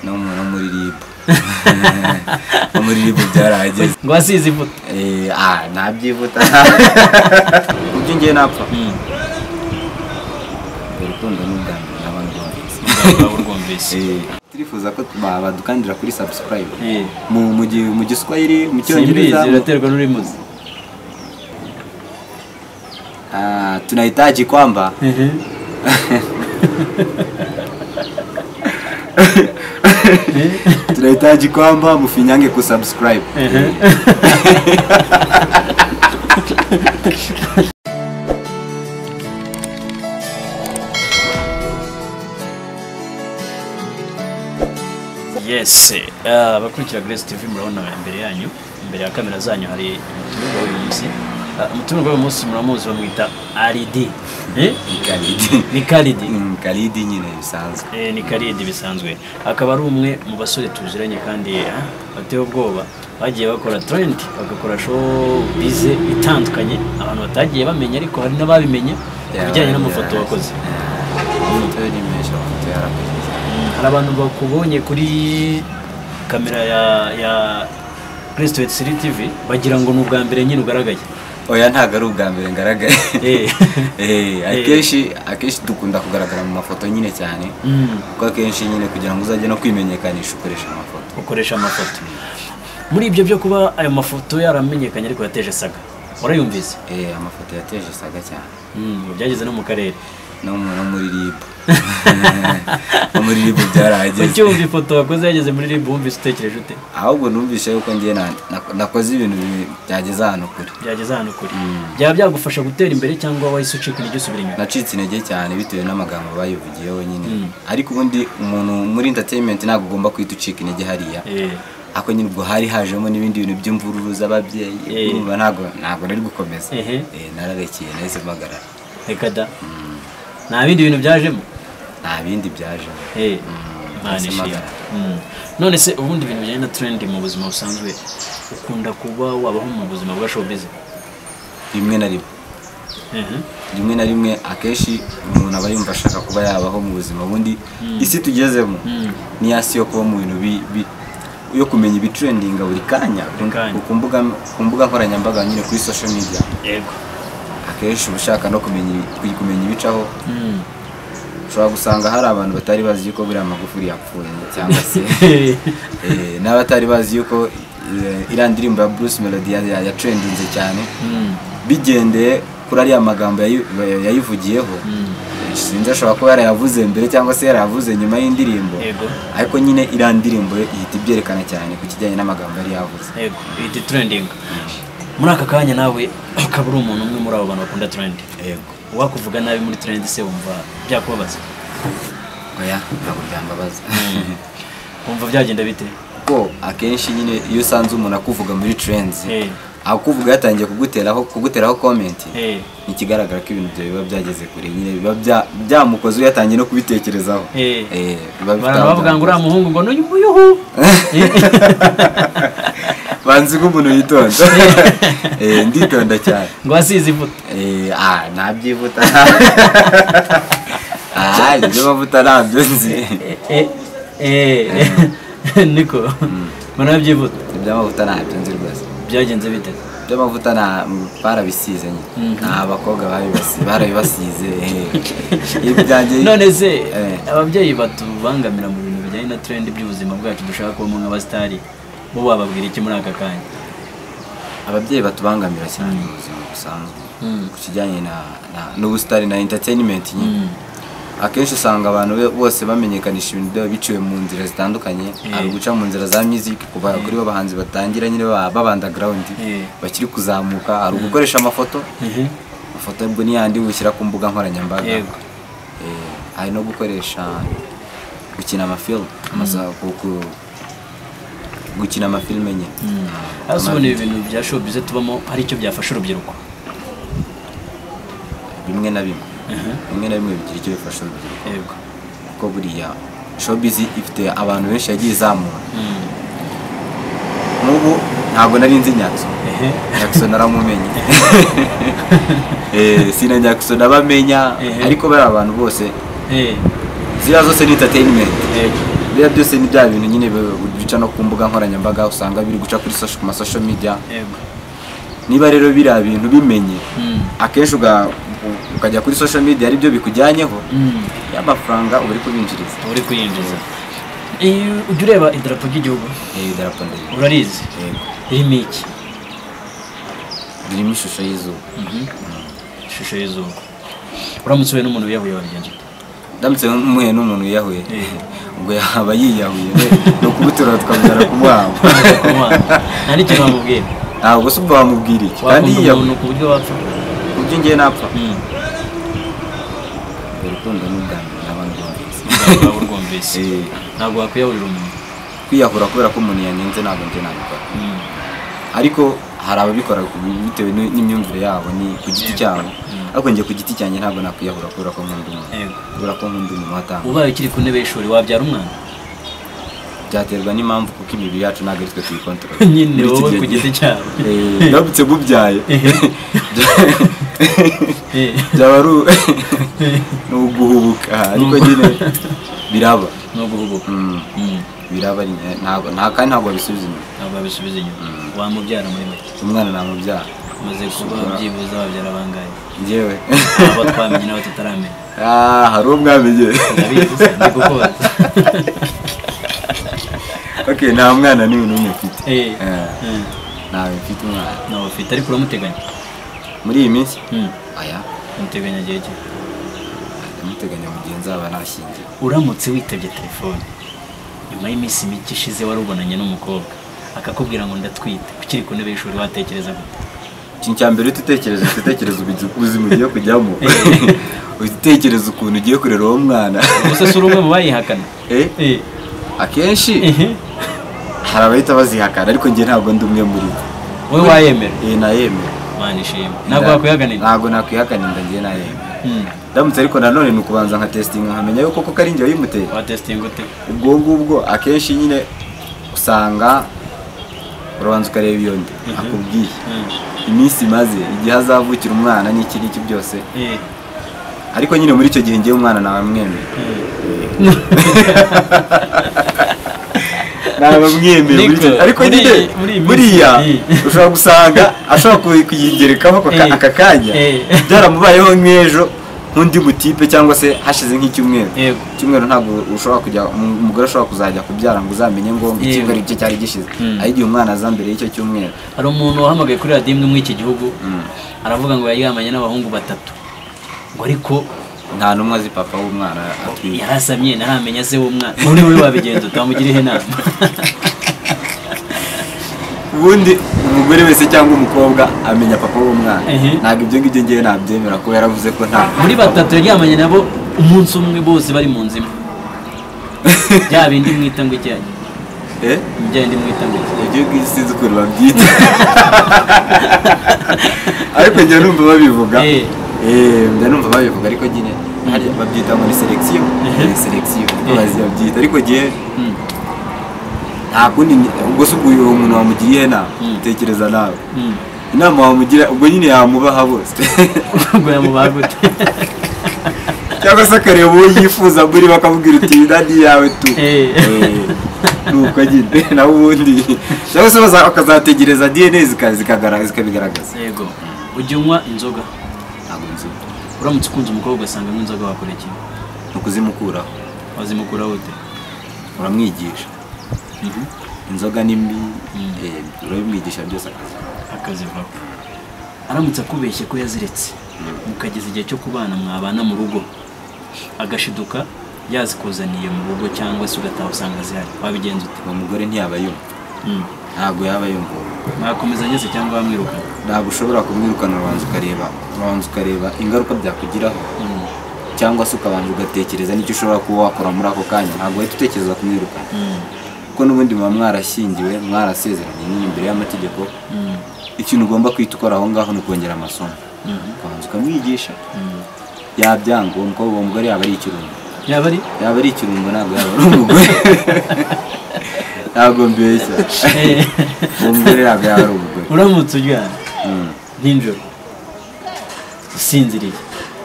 no muri rib no muri rib byarageze ngo asize ivuta nabyivuta ubyo ngiye napfa urukundo n'ubwambi n'abantu urwumvise turifuza ko badukandira kuri subscribe mu giswahili mu cyongereza ziraterwa n'urimuzi tunahitaji kwamba tunahitaji kwamba mufinyange kusubscribe. Yes, abakurikira Grace TV murabona imbere yanyu, imbere ya kamera zanyu hari umutumirwa w'uyu munsi. Umutumirwa w'uyu munsi muramuzi bamwita Alidi. Ni Khalidi nyine bisanzwe. Ni Khalidi bisanzwe. Akaba ari umwe mu basore tuziranye kandi bateye ubwoba. Bagiye bakora trend, bagakora show bize itandukanye. Abantu batagiye bamenya ariko hari n'ababimenye bijyanye n'amafoto wakoze. Hari abantu bakubonye kuri kamera ya Grace TV bagira ngo n'ubwa mbere nyine ugaragaye. Oya ntago ari ubwa mbere ngaragaye. Akenshi dukunda kugaragara mu mafoto nyine cyane. Kuko akenshi nyine kugira ngo uzajye no kwimenyekanisha ukoresha amafoto. Muri ibyo byo kuba ayo mafoto yaramenyekanye ariko yateje saga. Urayumvise? Amafoto yateje saga cyane. Byageze no mu karere. No muri rib. Muri rib byarageze. Ucyumva ifoto wakoze yageze muri rib wumvise utekereje ute? Ahubwo numvise yuko ngiye nakoze ibintu byageze hano kuri. Byaba byagufasha gutera imbere cyangwa wahise ucika intege usubira inyuma? Nacitse intege cyane bitewe n'amagambo bayivugiyeho nyine. Ariko ubundi umuntu muri entertainment ntabwo ugomba kwita ucika intege hariya. Ako nyine ubwo hari hajemo n'ibindi bintu by'imvururu z'ababyeyi. Urumva ntabwo nari gukomeza. Nararekeye nahise mpagarara. Reka da. Nta bindi bintu byajemo? Nta bindi byajemo. None se ubundi ibintu bijyanye na trend mu buzima busanzwe ukunda kuba wabaho mu buzima bwa showbiz? Rimwe na rimwe akenshi umuntu aba yumva ashaka kuba yabaho mu buzima bundi isi tugezemo ni hasi yo kuba mu bintu yo kumenya ibitrendinga buri kanya ku mbuga nkoranyambaga nyine kuri social media. Yego. Akenshi ushaka no kumenya ibicaho. Ushobora gusanga hari abantu batari bazi yuko buriya Magufuli yapfuye cyangwa se n'abatari bazi yuko iriya ndirimbo ya Bruce Melody ya trendinze cyane bigendeye kuri ariya magambo yayivugiyeho. Sinzi ashobora kuba yarayavuze mbere cyangwa se yarayavuze nyuma y'indirimbo, ariko nyine iriya ndirimbo ihita ibyerekana cyane ku kijyanye n'amagambo yari yavuze. Ihita trending. Muri aka kanya nawe ukaba uri umuntu umwe muri abo bantu bakunda trend. Wakuvuga nabi muri trend se wumva byakubabaza? Oya ntabwo byambabaza. Wumva byagenda bite? Kuko akenshi nyine iyo usanze umuntu akuvuga muri trends akuvuga yatangiye kuguteraho comment, ni kigaragara ko ibintu biba byageze kure nyine biba byamukoze yatangiye no kubitekerezaho. Bavuga ngo uriya muhungu ngo n'uyuhu banzi nk'umuntu yitonda. Nditonda cyane. Ngo asize ivuta. Nabyivuta. Ibyo mavuta nabyo nzi. Niko manabyivuta. Iby'amavuta nabyo nzi rwose. Byagenze bite? Iby'amavuta barabisize nyine. Abakobwa barabibasize. None se ababyeyi batubangamira mu bintu bijyanye na trend by'ubuzima bwacu dushaka kubamo nk'abastari, bo bababwira iki muri aka kanya? Ababyeyi batubangamira cyane mu buzima busanzwe ku kijyanye n'ubustari na entertainment nyine. Akenshi usanga abantu bose bamenyekanisha ibintu byabo biciwe mu nzira zitandukanye. Ari guca mu nzira za music kuva kuri bahanzi batangira nyine baba underground bakiri kuzamuka, ari gukoresha amafoto ubwo ni yandi bushyira ku mbuga nkoranyambaga. Ari no gukoresha gukina amafilm gukina amafilme nyine. Asubone ibintu bya showbiz tubamo hari icyo byafasha urubyiruko? Bimwe na bimwe bigira icyo bifasha urubyiruko. Kuko buriya showbiz ifite abantu benshi yagiye izamura. N'ubu ntabwo nari nzi Jackson naramumenye. Sina Jackson abamenya ariko bari abantu bose zira zose ni entertainment. biriya byose ni bya bintu nyine bica no ku mbuga nkoranyambaga usanga biri guca kuri ku ma social media. Niba rero biriya bintu bimenye akenshi ukajya kuri social media ari byo bikujyanyeho y'amafaranga uri kuyinjiriza. Ujya ureba idarapo ry'igihugu? Idarapo ndende urarizi? Ririmo iki? Ririmo ishusho y'izuba. Ishusho y'izuba. Uramutse uhuye n'umuntu wiyahuye wabigenza ute? Ndamutse muhuye n'umuntu wiyahuye ubwo yaba yiyahuye no kubutura tukamujyana kumuhamba. Nta n'ikintu wamubwira? Ntabwo se ubwo wamubwira iki kandi yiyahuye ku buryo wapfa? Ku buryo ngiye napfa? Urukundo n'ubwambere n'abantu rwumvise. Ntabwo wakwiyahurira umuntu? Kwiyahura kubera ko umuntu yanenze ntabwo njye nabikora, ariko hari ababikora bitewe n'imyumvire yabo ni ku giti cyabo, ariko njye ku giti cyanjye ntabwo nakwiyahura kubera ko nkunda umuntu watanga. Ubaye ukiri ku ntebe y'ishuri wabyara umwana? Byaterwa n'impamvu kuko imibiri yacu ntabwo ari twe tuyikontorora. Nyine wowe ku giti cyawe ndabutse mubyaye byaba ari uguhubuka, ariko nyine biraba biraba kandi ntabwo babisubiza inyuma. Wamubyara muri make? Umwana namubyara. Umaze kuba byibuza wabyara bangahe? Njyewe abo twamenye n'abo tutaramenya. Hari uwo mwamenye? Ndabizi ndi kukubaza. Okay, nta mwana n'umwe mfite. Ntawe mfite umwana. Ntawe ufite, ariko uramuteganya muri iyi minsi? Aya umuteganya gihe ki? Ndamuteganya mu gihe nzaba nashyingiwe. Uramutse witabye telefone nyuma y'iminsi mike ishize wari ubonanye n'umukobwa akakubwira ngo ndatwite, ukiri ku ntebe y'ishuri watekereza gute? Ikintu cya mbere utekereza ubuzima ugiye kujyamo, utekereza ukuntu ugiye kurera uwo mwana. Gusa si umwe mu bayihakana? Akenshi hari abahita bazihakana, ariko njye ntabwo ndi umwe muri bo. Wowe wayemera? Nayemera. Mana ishimwe. Ntabwo wakwihakanira? Ntabwo nakwihakanira, njye nayemera. Ndamutse ariko nanone ni ukubanza nka testinga nkamenya yuko koko ari njye wayimuteye. Wa testinga ute? Ubwo akenshi nyine usanga urabanza ukareba iyo ndi akubwiye iminsi maze igihe azavukira umwana n'iki byose, ariko nyine muri icyo gihe ngiye umwana nawe mwemeye. Nabamwemeye, ariko nyine buriya ushobora gusanga ashobora kuyigerekaho aka kanya byaramubayeho nk'ejo nk'undi mutipe, cyangwa se hashize nk'icyumweru ntabwo ushobora kujya umugore ashobora kuzajya kubyara ngo uzamenye ngo icyumweru cye cyari gishize, aho igihe umwana aza mbere y'icyo cyumweru. Hari umuntu wahamagaye kuri radiyo imwe muri iki gihugu aravuga ngo yayamanye n'abahungu 3 ngo ariko nta n'umwe azi papa w'umwana atwite. Yarasamye ntaramenya se w'umwana. Muri we wabigenza utamugiriye inama? Ubundi umugore wese cyangwa umukobwa amenya papa w'umwana, ntabwo ibyo ngibyo ngiye nabyemera ko yaravuze ko nta. Muri 3 yaryamanye nabo umunsi umwe bose bari mu nzima. Bya bindi mwita ngo icyayi? Bya bindi mwita ngo ibyo sinzi ukuntu babyita, ariko njye numva babivuga. Ndanumva babivuga, ariko nyine babyita ngo ni selection. Babyita, ariko gihe nta kundi. Ubwo se ubwo uwo muntu wamugiriye inama, utekereza nawe inama wamugira, ubwo nyine yamubaha bose. Ubwo yamubaha gute? Cyangwa se akareba uwo yifuza muri bakamubwira uti dadi yawe tu. Nuko nyine nawe ubundi cyangwa se bakazategereza DNA zikabigaragaza. Yego. Ujya unywa inzoga? Ntabwo nzi. Uramutse ukunze umukobwa ugasanga anywa inzoga wakora iki? Ukuzimukuraho. Wazimukuraho ute? Uramwigisha. Inzoga ni mbi, urabimwigisha byose akazivaho. Aramutse akubeshye ko yaziretse mukageza igihe cyo kubana, mwabana mu rugo agashiduka yazikuzaniye mu rugo, cyangwa se ugataha usanga zihari, wabigenza ute? Uwo mugore ntiyaba yumva. Ntabwo yaba yumva. Mwakomeza ngeze cyangwa wamwirukana? Ntabwo ushobora kumwirukana, ubanza ukareba ingaruka byakugiraho, cyangwa se ukabanza ugatekereza n'icyo ushobora kuba wakora muri ako kanya. Ntabwo wahita utekereza kumwirukana, kuko n'ubundi muba mwarashyingiwe, mwarasezeranye nyine imbere y'amategeko. Ikintu ugomba kwita ukora aho ngaho ni ukongera amasomo, ukabanza ukamwigisha. Yabyanga uwo mugore yaba ari ikirungo. Yaba ari ikirungo, ntabwo yaba ari umugore. Ntabwo mbeshya, uwo mugore ntabwo yaba ari umugore. Uramutse uryamye nijoro usinziriye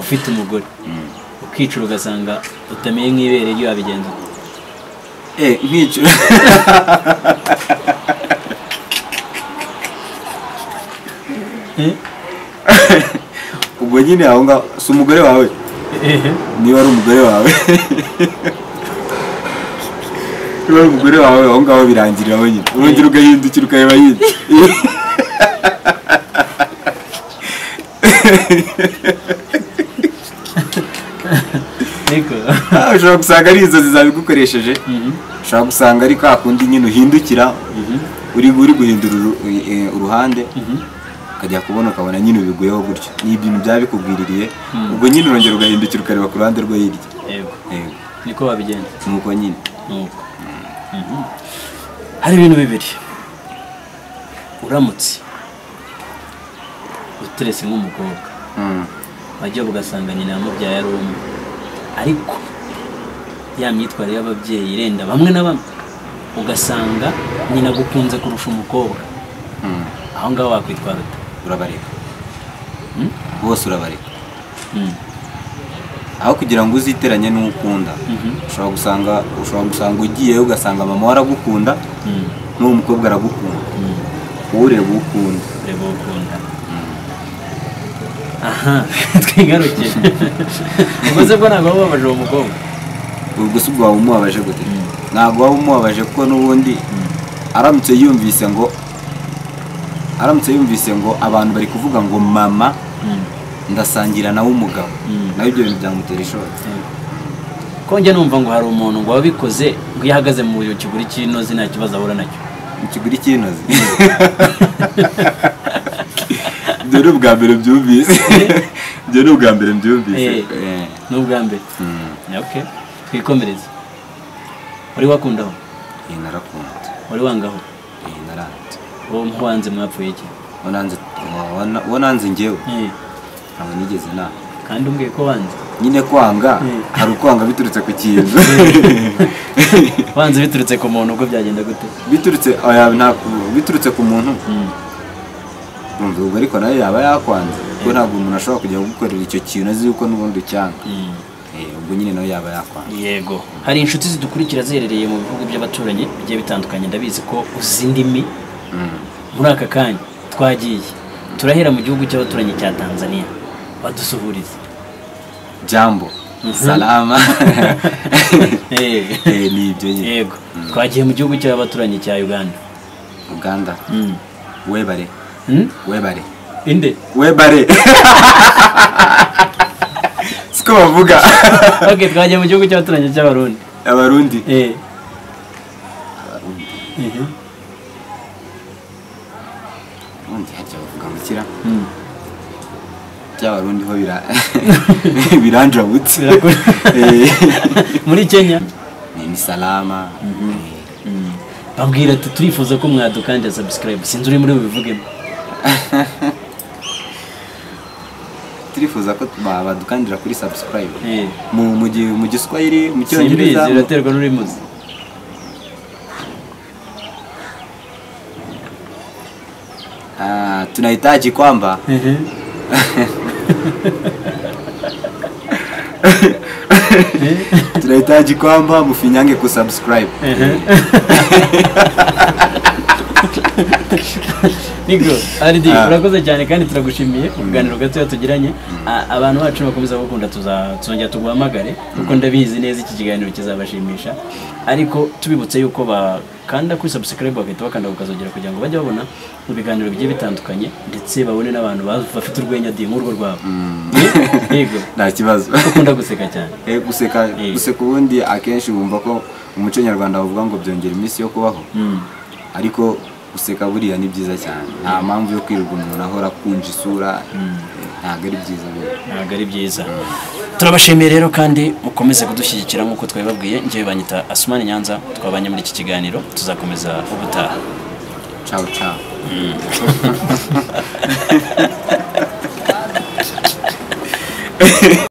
ufite umugore ukicura ugasanga utamenye nk'ibere ryo, wabigenza? nk'icyo ubwo nyine aho ngaho si umugore wawe niba ari umugore wawe niba ari umugore wawe aho ngaho birangirira aho nyine urongera ugahindukira ukareba yindi ushobora gusanga ari inzozi zabigukoresheje ushobora gusanga ari ka kundi nyine uhindukira uri guhindura uruhande ukajya kubona ukabona nyine ubiguyeho gutyo ni ibintu byaba bikubwiririye ubwo nyine urongera ugahindukira ukareba ku ruhande rwo hirya. Yego niko wabigenza nuko nyine hari ibintu bibiri uramutse uteretse nk'umukobwa wajya ugasanga nyina yamubyaye ari umwe ariko ya myitwarire y'ababyeyi irenda bamwe na bamwe ugasanga nyina agukunze kurusha umukobwa aho ngaho wakwitwara ute? Urabareka bose urabareka aho kugira ngo uziteranye n'ukunda ushobora gusanga ugiyeyo ugasanga mama waragukunda n'uwo mukobwa aragukunda wowe ureba ukunda aha twigarukire ubwo se bwo ntabwo waba wababaje uwo mukobwa ubwo se ubwo waba umubabaje gute ntabwo waba umubabaje kuko n'ubundi aramutse yumvise ngo abantu bari kuvuga ngo mama ndasangira nawe umugabo nawe ibyo bintu byamutera ishoti ko njya numva ngo hari umuntu ngo wabikoze ngo iyo ahagaze mu kiguri cy'inozi nta kibazo ahura nacyo mu kiguri cy'inozi ibyo ni ubwa mbere mbyumvise ni ubwa mbere twikomereze wari wakundaho narakunda wari wangaho naranze uwo muhanze mwapfuye iki wananze njyewe ntabwo nigeze nawe kandi umbwiye ko wanze nyine kwanga hari ukwanga biturutse ku kintu wanze biturutse ku muntu ubwo byagenda gute biturutse ku muntu ubwo ariko nawe yaba yakwanze kuko ntabwo umuntu ashobora kujya gukorera icyo kintu azi yuko n'ubundi ucyanga ubwo nyine nawe yaba yakwanze. Yego hari inshuti zidukurikira ziherereye mu bihugu by'abaturanyi bigiye bitandukanye ndabizi ko uzi indimi muri aka kanya twagiye turahera mu gihugu cy'abaturanyi cya Tanzania badusuhuriza jambo salama ni ibyo nyine. Yego twagiye mu gihugu cy'abaturanyi cya Uganda webare inde webare siko bavuga. Okay twagiye mu gihugu cy'abaturanyi cy'abarundi abarundi undi hajya bavuga ngo kira cy'abarundi ho biranjabutse muri Kenya ni salama. Babwira ati turifuza ko mwadukanda subscribe sinzi uri muri bivugemo turifuza ko badukandira kuri subscribe mu Giswahili mu Cyongereza ziraterwa n'urimuzi tunahitaji kwamba tunahitaji kwamba mufinyange kusubscribe. Nigo aridi urakoze cyane kandi turagushimiye kuganira gato tugiranye abantu bacu bakomeza gukunda tuzongera tuguhamagare kuko ndabizi neza iki kiganiro kizabashimisha ariko tubibutse yuko bakanda kuri subscribe bagahita bakanda ukazongera kugira ngo bajye babona ibiganiro bigiye bitandukanye ndetse babone n'abantu bafite urwenya di mu rugo rwabo. Yego nta kibazo ukunda guseka cyane guseka ubundi akenshi wumva ko umuco nyarwanda bavuga ngo byongera iminsi yo kubaho ariko guseka buriya ni byiza cyane nta mpamvu yo kwirirwa umuntu ahora kunja isura ntabwo ari byiza. Turabashimiye rero kandi mukomeze kudushyigikira nk'uko twabibabwiye njyewe banyita Asumani Nyanza twabanye muri iki kiganiro tuzakomeza ubutaha. Ciao.